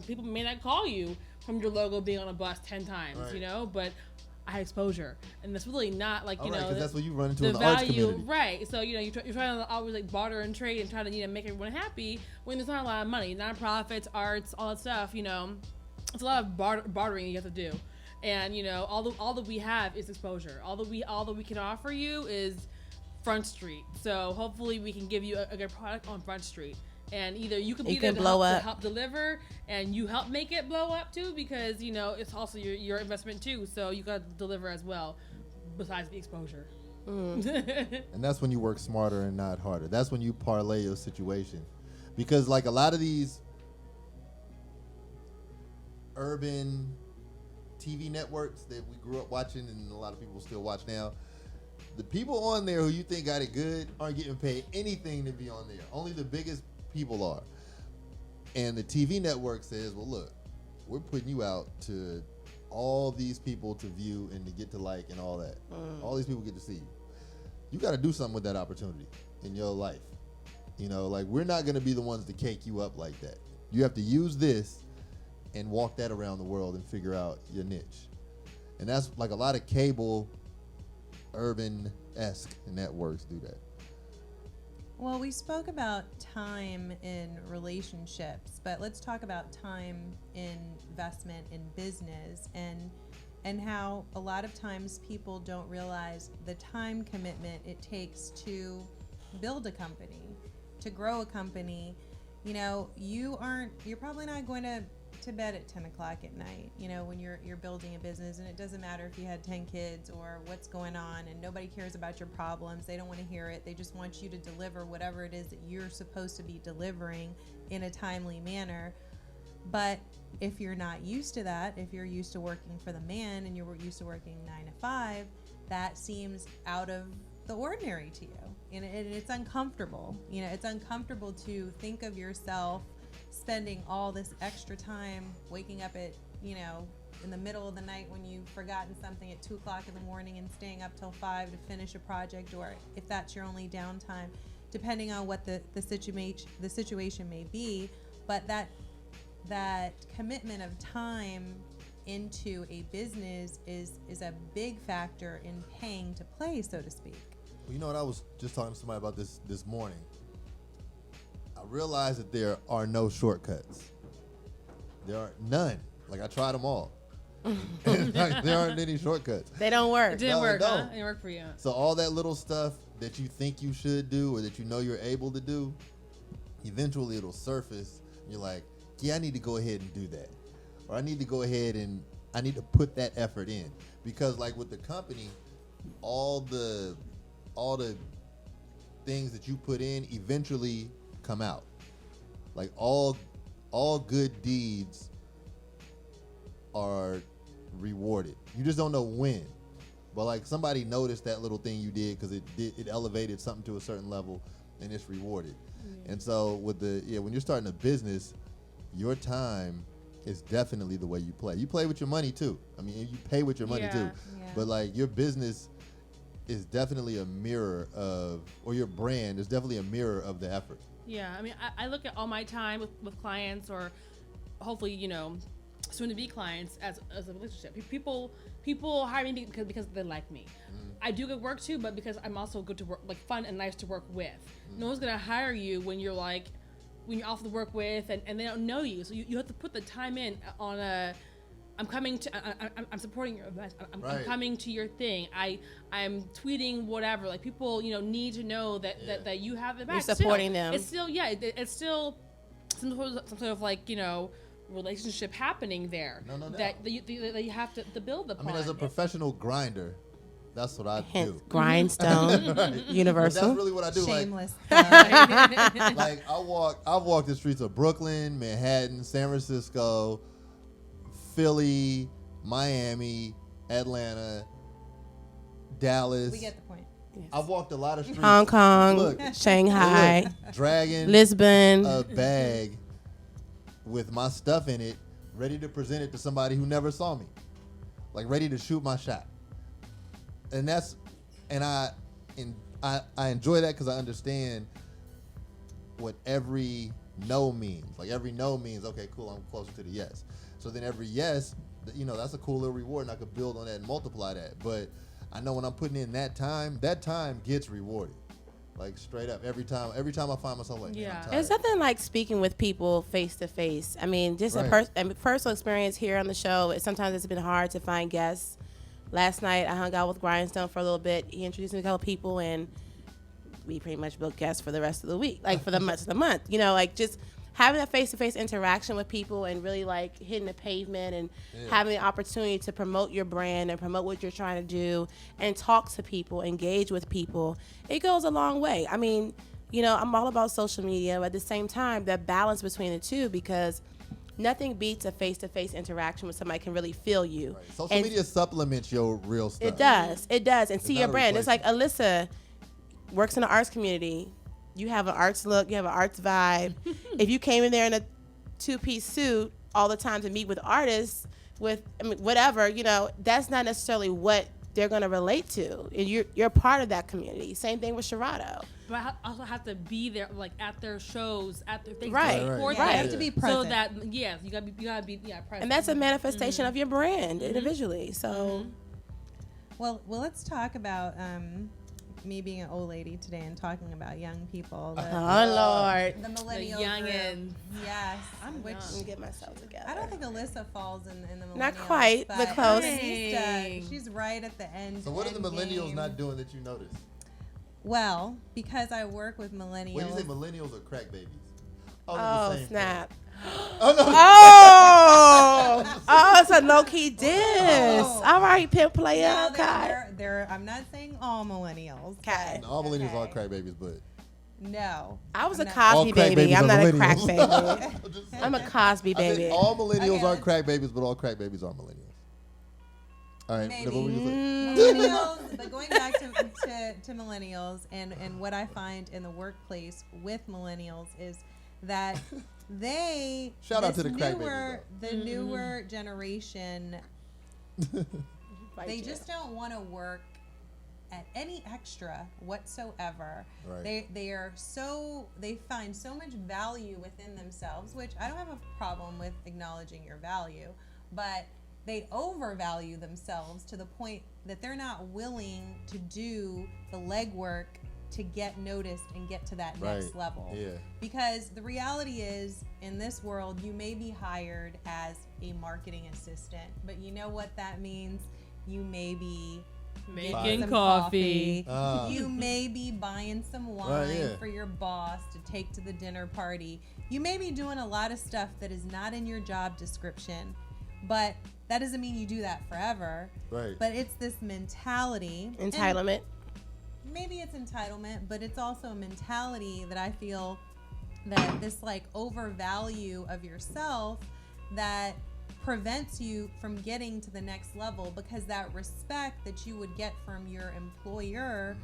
people may not call you from your logo being on a bus 10 times, Right. but I had exposure. And that's really not like, All right, 'cause that's what you run into the in the arts value, community. right. So, you're trying to always like barter and trade and try to, make everyone happy when there's not a lot of money. Nonprofits, arts, all that stuff, it's a lot of bartering you have to do. And all that we have is exposure. All that we can offer you is Front Street. So hopefully we can give you a good product on Front Street. And either you can be there to help deliver, and you help make it blow up too, because it's also your investment too. So you got to deliver as well, besides the exposure. And that's when you work smarter and not harder. That's when you parlay your situation, because like a lot of these urban TV networks that we grew up watching and a lot of people still watch now, the people on there who you think got it good aren't getting paid anything to be on there. Only the biggest people are. And the TV network says, well, look, we're putting you out to all these people to view and to get to like and all that. All these people get to see you. You got to do something with that opportunity in your life. Like we're not going to be the ones to cake you up like that. You have to use this and walk that around the world and figure out your niche. And that's like a lot of cable urban-esque networks do that. Well, we spoke about time in relationships, but let's talk about time investment in business and how a lot of times people don't realize the time commitment it takes to build a company, to grow a company. You're probably not going to bed at 10 o'clock at night, when you're building a business, and it doesn't matter if you had 10 kids or what's going on, and nobody cares about your problems. They don't want to hear it. They just want you to deliver whatever it is that you're supposed to be delivering in a timely manner. But if you're not used to that, if you're used to working for the man and you're used to working 9 to 5, that seems out of the ordinary to you, and it's uncomfortable. It's uncomfortable to think of yourself spending all this extra time waking up at in the middle of the night when you've forgotten something at 2 o'clock in the morning and staying up till 5 to finish a project, or if that's your only downtime, depending on what the situation may be. But that commitment of time into a business is a big factor in paying to play, so to speak. Well, you know what? I was just talking to somebody about this morning. I realized that there are no shortcuts. There are none. Like, I tried them all. There aren't any shortcuts. They don't work. It didn't No, work, they huh? don't. It didn't work for you. So all that little stuff that you think you should do or that you're able to do, eventually it'll surface. You're like, yeah, I need to go ahead and do that. Or I need to go ahead and I need to put that effort in. Because like with the company, all the things that you put in eventually come out. Like all good deeds are rewarded. You just don't know when. But like somebody noticed that little thing you did because it elevated something to a certain level and it's rewarded. And so with when you're starting a business, your time is definitely the way you play. You play with your money too. I mean, you pay with your money too. Yeah. But like your business is definitely a mirror of, or your brand is definitely a mirror of the effort. Yeah, I mean, I look at all my time with clients, or hopefully, soon to be clients as a relationship. People hire me because they like me. I do good work too, but because I'm also good to work, like fun and nice to work with. No one's gonna hire you when you're off the work with and they don't know you. So you have to put the time in on I'm supporting your event. I'm coming to your thing. I'm tweeting whatever. Like people, need to know that you have the back. You're supporting them. It's still, it's still some sort of like, relationship happening there. No. That you have to build upon. I mean, as a professional grinder, that's what I do. Grindstone, But Universal. that's really what I do. Shameless. Like I've walked the streets of Brooklyn, Manhattan, San Francisco, Philly, Miami, Atlanta, Dallas. We get the point. I've walked a lot of streets. Hong Kong, Look, Shanghai, dragging Lisbon. a bag with my stuff in it, ready to present it to somebody who never saw me, like ready to shoot my shot. and I enjoy that because I understand what every no means. Like every no means, okay, cool, I'm closer to the yes. So then every yes, that's a cool little reward, and I could build on that and multiply that. But I know when I'm putting in that time gets rewarded. Like straight up, every time I find myself like, man, I'm tired. There's nothing like speaking with people face to face. I mean, just Right. a personal experience here on the show. Sometimes it's been hard to find guests. Last night I hung out with Grindstone for a little bit. He introduced me to a couple people, and we pretty much booked guests for the rest of the week, like for the rest of the month. Like just having a face-to-face interaction with people and really like hitting the pavement and having the opportunity to promote your brand and promote what you're trying to do and talk to people, engage with people, it goes a long way. I mean, I'm all about social media, but at the same time, that balance between the two, because nothing beats a face-to-face interaction when somebody can really feel you. Right. Social media supplements your real stuff. It does. And see not your a brand. It's like replacement. Alyssa works in the arts community. You have an arts look, you have an arts vibe. If you came in there in a two-piece suit all the time to meet with artists, whatever, that's not necessarily what they're going to relate to. And you're part of that community. Same thing with Serato. But I also have to be there, like at their shows, at their things, Right. to support Yeah, you them. have to be So present. that you gotta be present. And that's a manifestation of your brand individually. So Well, let's talk about me being an old lady today and talking about young people. oh Lord. The millennial youngins. group. Yes. Which Let me get myself together. I don't think Alyssa falls in the millennials. Not quite, but close. She's right at the end. So what are the end millennials game. not doing that you notice? Well, because I work with millennials. When you say millennials or crack babies? they're the Oh, same thing. snap. Oh, no. Oh, it's a low-key diss. Oh. All right, pimp player. No, Okay. I'm not saying all millennials. Okay. All millennials are Okay. crack babies, but No. I was a I'm not- Cosby all crack baby. babies I'm are not a crack millennials. baby. I'm just saying. I'm a Cosby I said baby. all millennials Okay, are let's- crack babies, but all crack babies are millennials. All right, Maybe. what were you saying? Millennials, but going back to millennials and what I find in the workplace with millennials is that they Shout out this to the crack newer, babies, the newer generation, Right, they yeah. just don't want to work at any extra whatsoever. Right. They find so much value within themselves, which I don't have a problem with acknowledging your value, but they overvalue themselves to the point that they're not willing to do the legwork to get noticed and get to that next Right. level. Yeah. Because the reality is, in this world, you may be hired as a marketing assistant, but you know what that means? You may be Making getting some coffee. You may be buying some wine Right, yeah. for your boss to take to the dinner party. You may be doing a lot of stuff that is not in your job description, but that doesn't mean you do that forever. Right. But it's this mentality. and Entitlement. maybe it's entitlement, but it's also a mentality that I feel that this like overvalue of yourself that prevents you from getting to the next level, because that respect that you would get from your employer,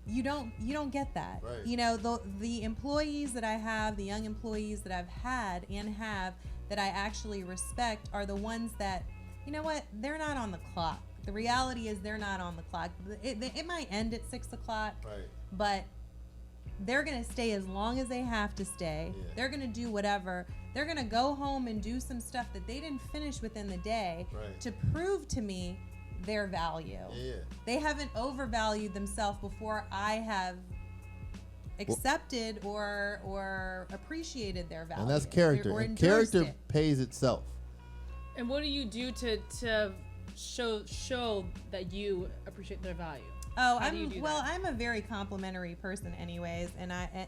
you don't get that. Right. You know, the employees that I have, the young employees that I've had and have that I actually respect are the ones that, you know what, they're not on the clock. The reality is they're not on the clock. It might end at 6 o'clock, Right. but they're going to stay as long as they have to stay. Yeah. They're going to do whatever. They're going to go home and do some stuff that they didn't finish within the day Right. to prove to me their value. Yeah. They haven't overvalued themselves before I have accepted or appreciated their value. And that's character. or And endorsed character it. pays itself. And what do you do to show that you appreciate their value? Oh, How do you do that? I'm a very complimentary person, anyways,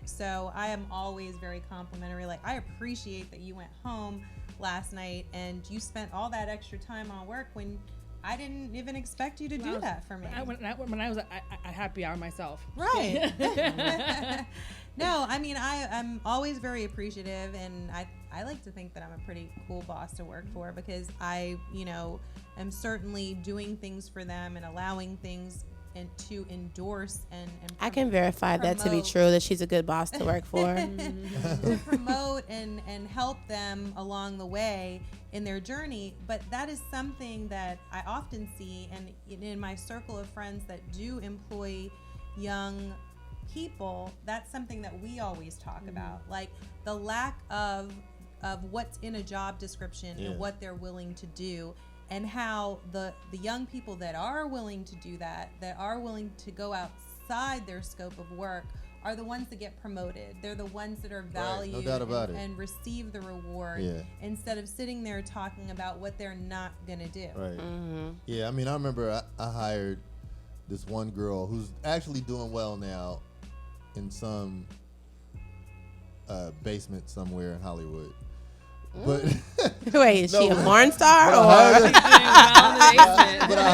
so I am always very complimentary. Like, I appreciate that you went home last night and you spent all that extra time on work when I didn't even expect you to do that for me. When I was at happy hour myself. Right. No, I mean, I'm always very appreciative, and I like to think that I'm a pretty cool boss to work for, because I, am certainly doing things for them and allowing things to endorse and I can verify that to be promote. true, that she's a good boss to work for. to promote and help them along the way in their journey. But that is something that I often see, and in my circle of friends that do employ young people, that's something that we always talk about, like the lack of what's in a job description and what they're willing to do, and how the young people that are willing to do that are willing to go outside their scope of work, are the ones that get promoted. They're the ones that are valued, no doubt about it. and receive the reward, instead of sitting there talking about what they're not gonna do. Right. Yeah, I mean, I remember I hired this one girl who's actually doing well now in some basement somewhere in Hollywood. But Wait, is she a porn star? but Or? I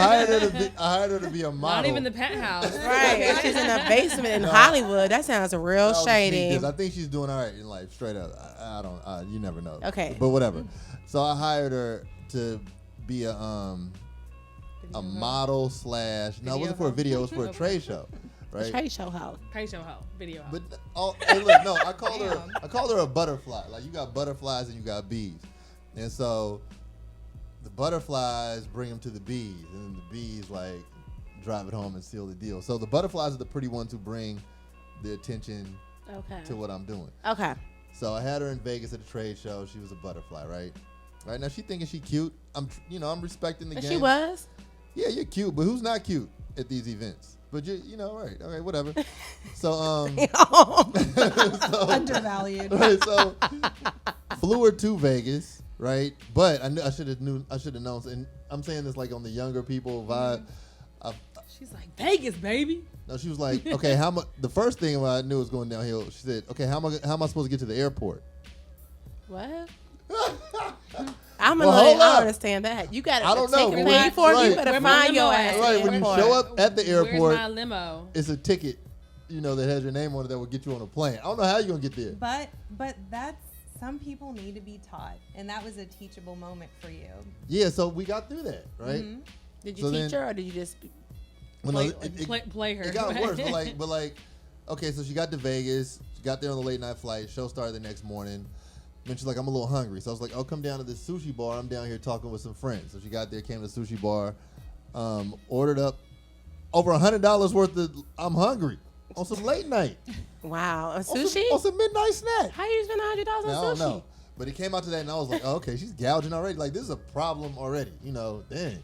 hired her to be a model. Not even the penthouse. Right, she's in a basement in Hollywood. That sounds real shady. I think she's doing all right in life, straight up. I don't. You never know. Okay. But whatever. So I hired her to be a model / no, it wasn't for a video. It was for a trade show. Right. Trade show hoe. Trade show hoe. Video hoe. But hey, look, no, I called her a butterfly. Like, you got butterflies and you got bees, and so the butterflies bring them to the bees, and the bees like drive it home and seal the deal. So the butterflies are the pretty ones who bring the attention to what I'm doing. Okay. So I had her in Vegas at a trade show. She was a butterfly, right? Right now she thinking she cute. I'm respecting the game. She was. Yeah, you're cute, but who's not cute at these events? But right, okay, whatever. So Undervalued. Right, so flew her to Vegas, right? But I should have known. And I'm saying this like on the younger people vibe. She's like, Vegas, baby. No, she was like, okay, how much? The first thing I knew was going downhill. She said, okay, how am I supposed to get to the airport? What? I don't understand that. You got to take a plane for it. You better find your ass. Right, when you show up at the airport, where's my limo? It's a ticket, that has your name on it that will get you on a plane. I don't know how you're gonna get there. But that's, some people need to be taught, and that was a teachable moment for you. Yeah, so we got through that, right? Mm-hmm. Did you teach her, or did you just play her? It got worse, but like, okay, so she got to Vegas. She got there on the late night flight. Show started the next morning. Then she's like, I'm a little hungry. So I was like, oh, come down to this sushi bar. I'm down here talking with some friends. So she got there, came to the sushi bar, ordered up over $100 worth of I'm hungry on some late night. Wow. On sushi? On some midnight snack. How you spend $100 on sushi? I don't know. But it came out to that, and I was like, oh, okay, she's gouging already. Like, this is a problem already, dang.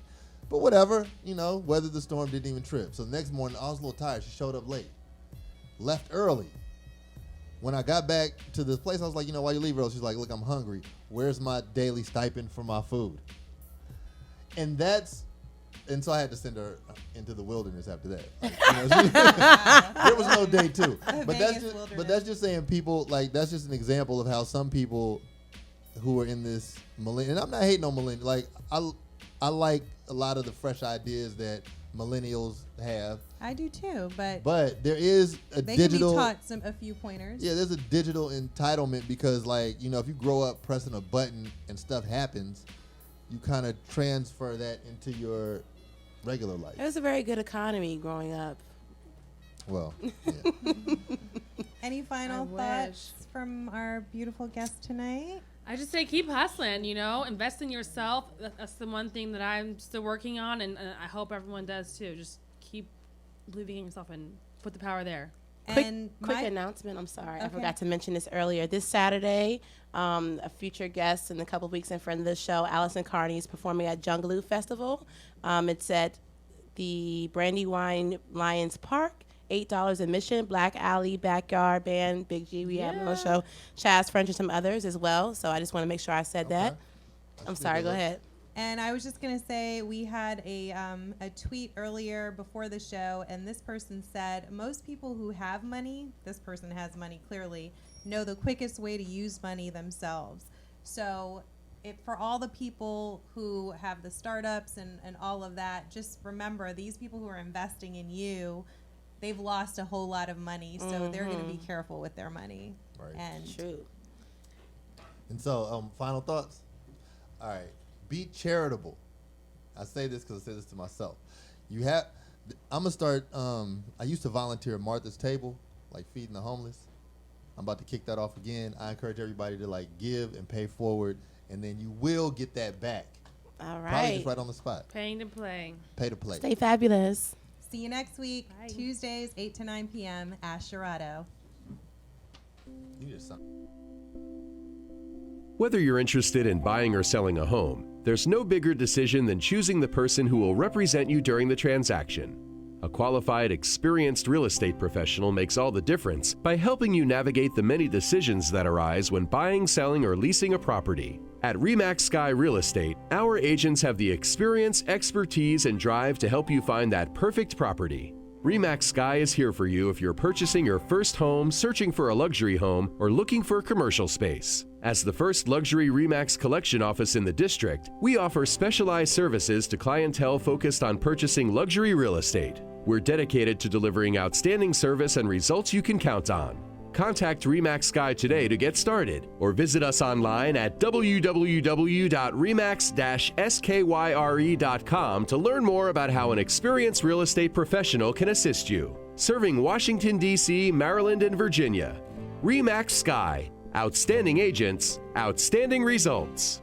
But whatever, weathered the storm, didn't even trip. So the next morning, I was a little tired. She showed up late. Left early. When I got back to this place, I was like, why you leave early? She's like, look, I'm hungry. Where's my daily stipend for my food? And so I had to send her into the wilderness after that. Like, there was no day two. But that's just saying people, like, that's just an example of how some people who are in this millennial, and I'm not hating on millennials. Like, I like a lot of the fresh ideas that millennials have. I do too, but there is they digital. can be taught a few pointers. Yeah, there's a digital entitlement because, like, if you grow up pressing a button and stuff happens, you kind of transfer that into your regular life. It was a very good economy growing up. Well, yeah. Any final thoughts from our beautiful guest tonight? I just say keep hustling, invest in yourself. That's the one thing that I'm still working on, and I hope everyone does too. Just keep believing in yourself and put the power there. Quick announcement. I'm sorry. I forgot to mention this earlier. This Saturday, a future guest in a couple of weeks in front of the show, Allison Carney, is performing at Jungaloo Festival. It's at the Brandywine Lions Park. $8 admission. Black Alley, Backyard Band, Big G. We have on the show. Chaz French and some others as well. So I just want to make sure I said that. I'm sorry. Go ahead. And I was just going to say, we had a tweet earlier before the show, and this person said, most people who have money, this person has money clearly, know the quickest way to use money themselves. So for all the people who have the startups and all of that, just remember, these people who are investing in you, they've lost a whole lot of money, so they're going to be careful with their money. Right. And true. And so, final thoughts? All right. Be charitable. I say this because I say this to myself. I'm gonna start. I used to volunteer at Martha's Table, like feeding the homeless. I'm about to kick that off again. I encourage everybody to like give and pay forward, and then you will get that back. All Probably right. just right on the spot. Paying to play. Pay to play. Stay fabulous. See you next week, Bye. Tuesdays, 8 to 9 p.m. Asherado. You just Whether you're interested in buying or selling a home, there's no bigger decision than choosing the person who will represent you during the transaction. A qualified, experienced real estate professional makes all the difference by helping you navigate the many decisions that arise when buying, selling, or leasing a property. At RE/MAX Sky Real Estate, our agents have the experience, expertise, and drive to help you find that perfect property. RE/MAX Sky is here for you if you're purchasing your first home, searching for a luxury home, or looking for commercial space. As the first luxury RE/MAX collection office in the district, we offer specialized services to clientele focused on purchasing luxury real estate. We're dedicated to delivering outstanding service and results you can count on. Contact RE/MAX Sky today to get started, or visit us online at www.remax-skyre.com to learn more about how an experienced real estate professional can assist you. Serving Washington, D.C., Maryland, and Virginia. RE/MAX Sky. Outstanding agents, outstanding results.